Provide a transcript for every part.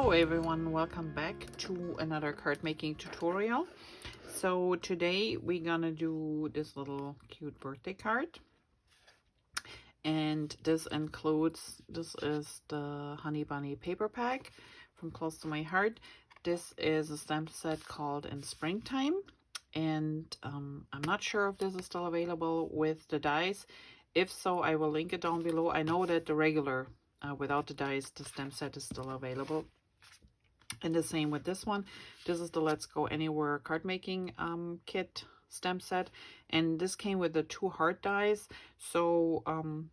Hello everyone, welcome back to another card making tutorial. So today we're gonna do this little cute birthday card, and this is the Honey Bunny paper pack from Close to My Heart. This is a stamp set called In Springtime, and I'm not sure if this is still available with the dies. If so, I will link it down below. I know that the regular without the dies, the stamp set is still available. And the same with this one. This is the Let's Go Anywhere card making kit stamp set, and this came with the 2 heart dies. So I'm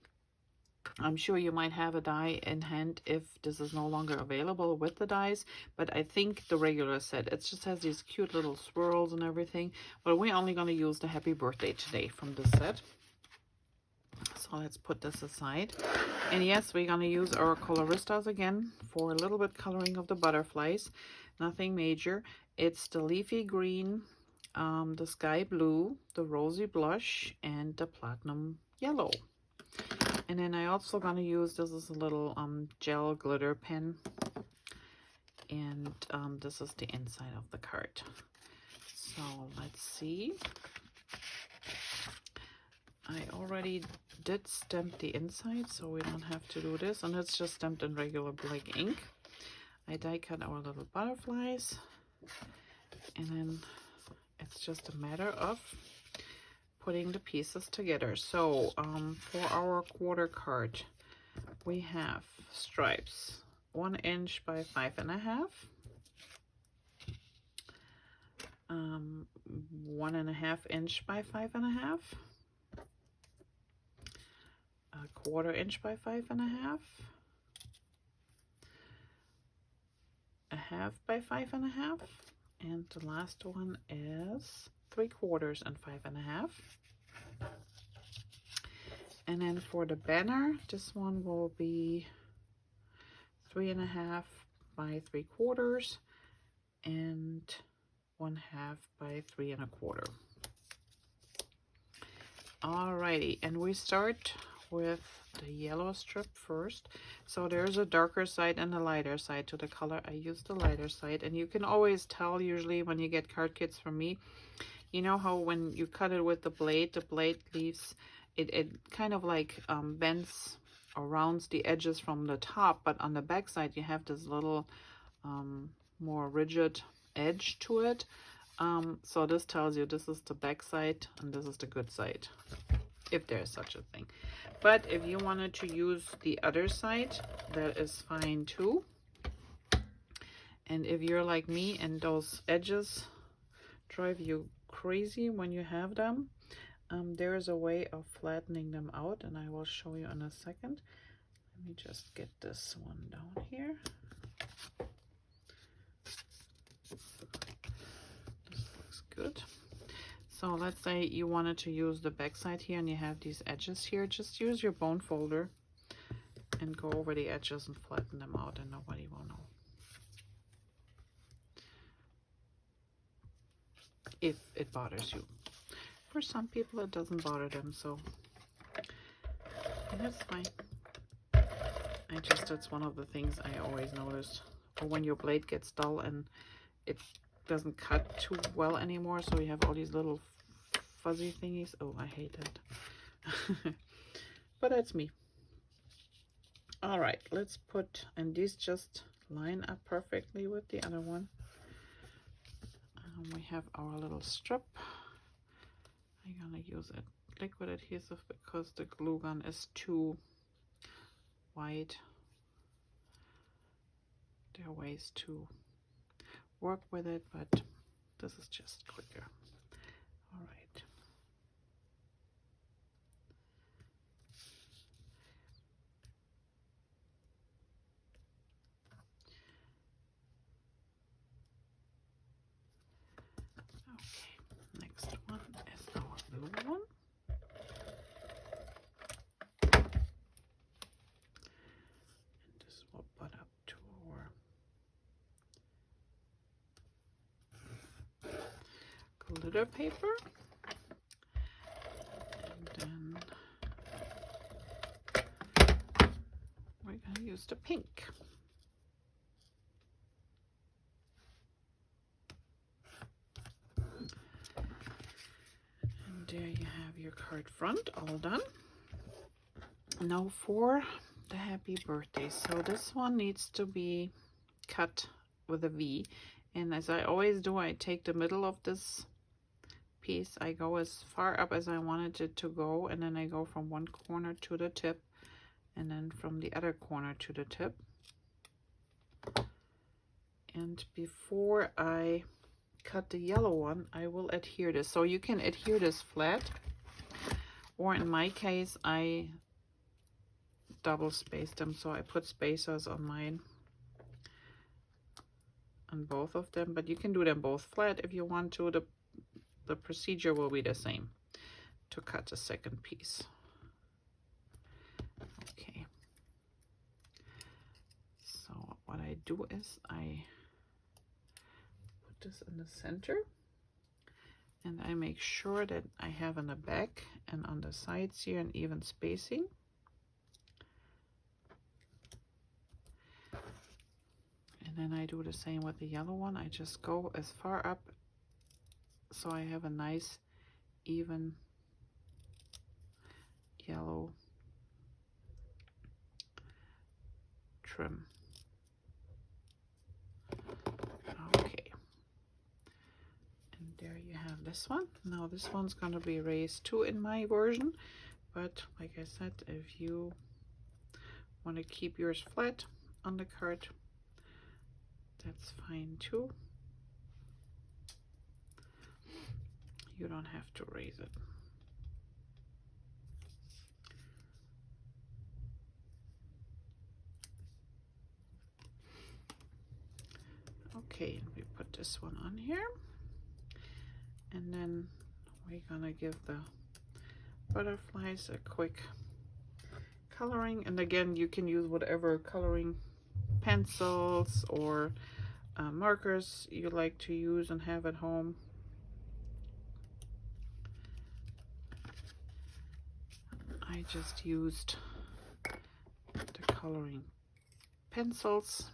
sure you might have a die in hand if this is no longer available with the dies, but I think the regular set, it just has these cute little swirls and everything. But we're only going to use the happy birthday today from this set. So let's put this aside. And yes, we're going to use our coloristas again for a little bit coloring of the butterflies. Nothing major. It's the leafy green, the sky blue, the rosy blush, and the platinum yellow. And then I also going to use, this is a little gel glitter pen. And this is the inside of the card. So let's see. I already did stamp the inside, so we don't have to do this, and it's just stamped in regular black ink. I die cut our little butterflies, and then it's just a matter of putting the pieces together. So for our quarter card, we have stripes 1 inch by 5.5, 1.5 inch by 5.5, 1/4 inch by 5.5, 1/2 by 5.5, and the last one is 3/4 and 5.5. And then for the banner, this one will be 3.5 by 3/4 and 1/2 by 3.25. Alrighty, and we start with the yellow strip first. So there's a darker side and a lighter side to the color. I use the lighter side, and you can always tell usually when you get card kits from me, you know how when you cut it with the blade leaves it kind of like bends or rounds the edges from the top, but on the back side you have this little more rigid edge to it. So this tells you this is the back side and this is the good side, if there's such a thing. But if you wanted to use the other side, that is fine too. And if you're like me and those edges drive you crazy when you have them, there is a way of flattening them out, and I will show you in a second. Let me just get this one down here. This looks good. So let's say you wanted to use the back side here and you have these edges here. Just use your bone folder and go over the edges and flatten them out, and nobody will know. If it bothers you. For some people it doesn't bother them, so that's fine. That's one of the things I always notice. Or when your blade gets dull and it doesn't cut too well anymore, so you have all these little fuzzy thingies. Oh, I hate that. But that's me. All right, let's put, and these just line up perfectly with the other one. We have our little strip. I'm gonna use a liquid adhesive because the glue gun is too wide. There are ways to work with it, but this is just quicker. All right. Okay, next one is our blue one. And this will put up to our glitter paper. And then we're going to use the pink. there you have your card front all done. Now for the happy birthday. So this one needs to be cut with a V, and as I always do, I take the middle of this piece, I go as far up as I wanted it to go, and then I go from one corner to the tip, and then from the other corner to the tip. And before I cut the yellow one, I will adhere this. So you can adhere this flat, or in my case I double spaced them, so I put spacers on mine, on both of them, but you can do them both flat if you want to. The procedure will be the same to cut the second piece. Okay, so what I do is I put this in the center, and I make sure that I have in the back and on the sides here an even spacing. And then I do the same with the yellow one. I just go as far up so I have a nice even yellow trim. Okay, and there you have this one. Now this one's going to be raised too in my version, but like I said, if you want to keep yours flat on the card, that's fine too. You don't have to raise it. Okay, we put this one on here, and then we're gonna give the butterflies a quick coloring. And again, you can use whatever coloring pencils or markers you like to use and have at home. I just used the coloring pencils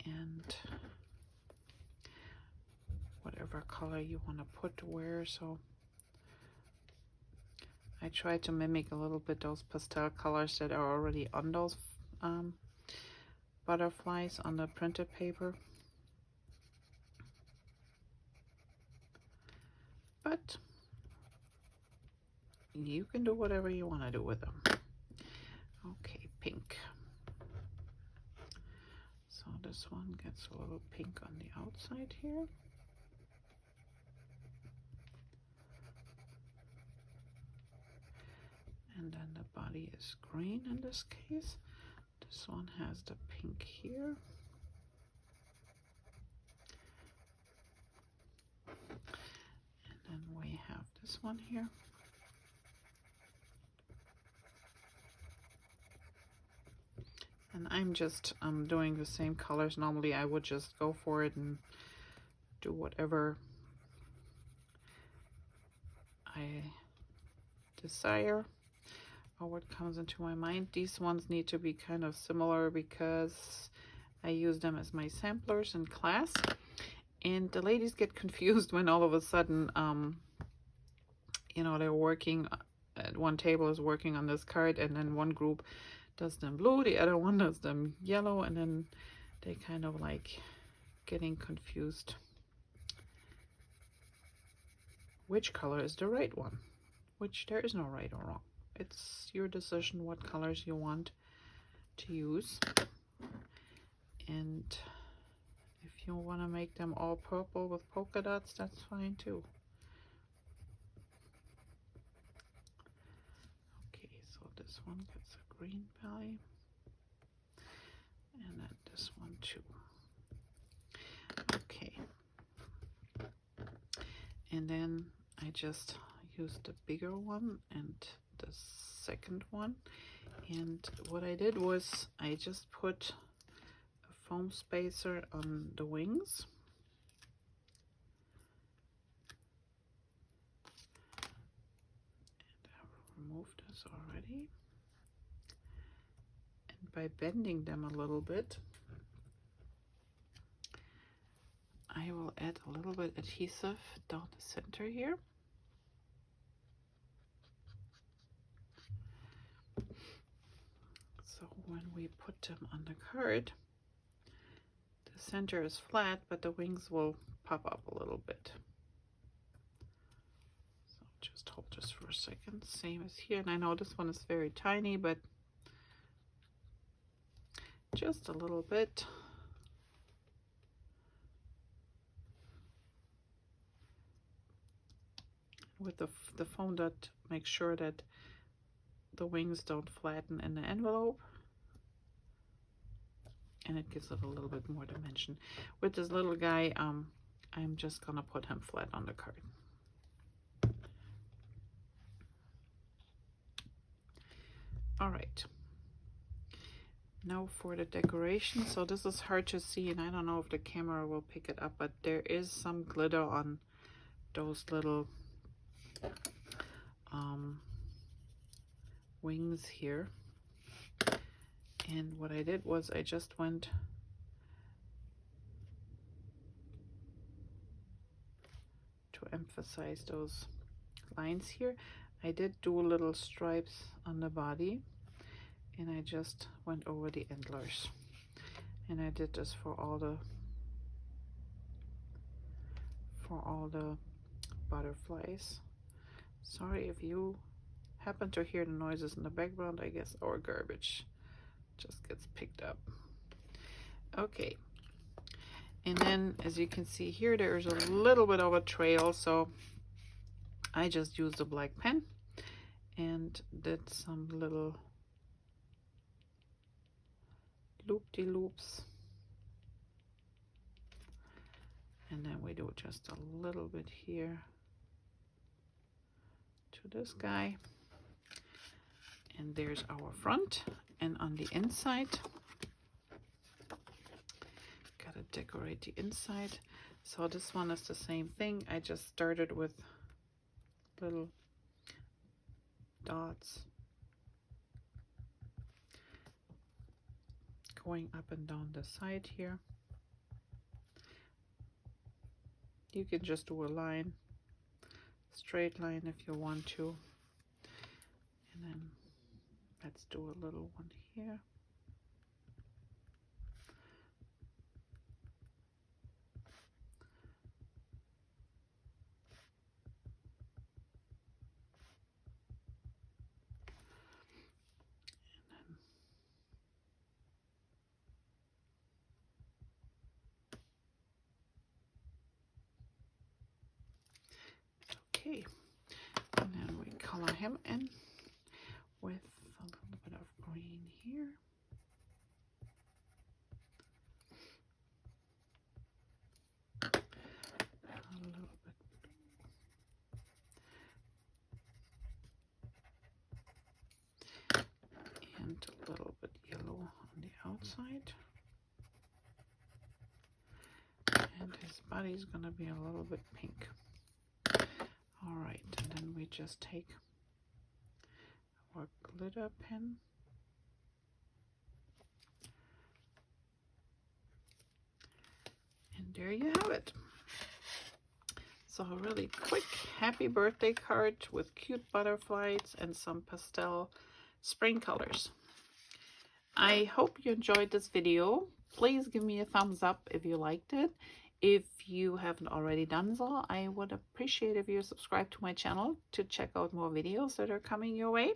and whatever color you want to put where. So I try to mimic a little bit those pastel colors that are already on those butterflies on the printed paper. But you can do whatever you want to do with them. Okay, pink. So this one gets a little pink on the outside here. And then the body is green in this case. This one has the pink here. And then we have this one here. And I'm just doing the same colors. Normally I would just go for it and do whatever I desire or what comes into my mind. These ones need to be kind of similar because I use them as my samplers in class. And the ladies get confused when all of a sudden, you know, they're working at one table is working on this card, and then one group does them blue, the other one does them yellow, and then they kind of like getting confused which color is the right one, which there is no right or wrong. It's your decision what colors you want to use. And if you want to make them all purple with polka dots, that's fine too. Okay, so this one gets a green belly, and then this one too. Okay, and then I just used the bigger one and the second one, and what I did was I just put a foam spacer on the wings. And I've removed this already. And by bending them a little bit, I will add a little bit adhesive down the center here. when we put them on the card, the center is flat, but the wings will pop up a little bit. So just hold this for a second, same as here. And I know this one is very tiny, but just a little bit. With the foam dot, make sure that the wings don't flatten in the envelope, and it gives it a little bit more dimension. With this little guy, I'm just gonna put him flat on the card. All right, now for the decoration. So this is hard to see, and I don't know if the camera will pick it up, but there is some glitter on those little wings here. And what I did was I just went to emphasize those lines here. I did do little stripes on the body, and I just went over the antlers, and I did this for all the butterflies. Sorry if you happen to hear the noises in the background. I guess our garbage just gets picked up. Okay, and then as you can see here, there's a little bit of a trail, so I just used a black pen and did some little loop-de-loops, and then we do just a little bit here to this guy. And there's our front, and on the inside, gotta decorate the inside. So this one is the same thing. I just started with little dots going up and down the side here. You can just do a line, straight line if you want to, and then let's do a little one here. Okay, and then we color him in with a little bit of green here. A little bit. And a little bit yellow on the outside. And his body's gonna be a little bit pink. All right, and then we just take our glitter pen and there you have it. So a really quick happy birthday card with cute butterflies and some pastel spring colors. I hope you enjoyed this video. Please give me a thumbs up if you liked it. If you haven't already done so, I would appreciate if you subscribe to my channel to check out more videos that are coming your way.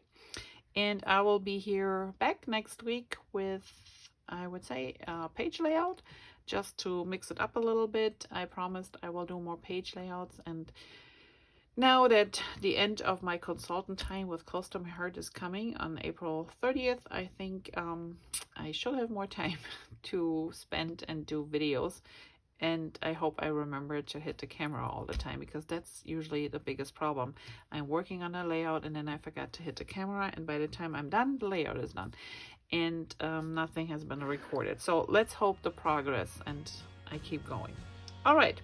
And I will be here back next week with, I would say, a page layout, just to mix it up a little bit. I promised I will do more page layouts, and now that the end of my consultant time with Close to My Heart is coming on April 30th, I think I should have more time to spend and do videos. And I hope I remember to hit the camera all the time, because that's usually the biggest problem. I'm working on a layout and then I forgot to hit the camera, and by the time I'm done, the layout is done. And nothing has been recorded. So let's hope the progress and I keep going. All right.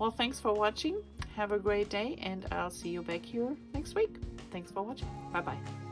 Well, thanks for watching. Have a great day, and I'll see you back here next week. Thanks for watching. Bye-bye.